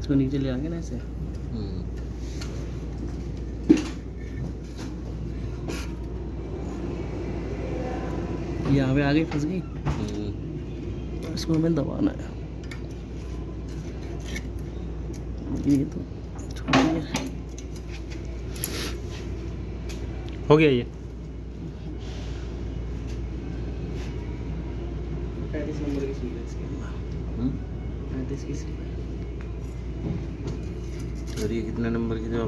इसको नीचे ले आगे ना ऐसे। यहाँ पे आगे फंस गई, इसको हमें दबाना है। ये तो छोटी है। हो गया ये। 35 नंबर की सील है इसके। 35 की सील है। और ये कितने नंबर की जो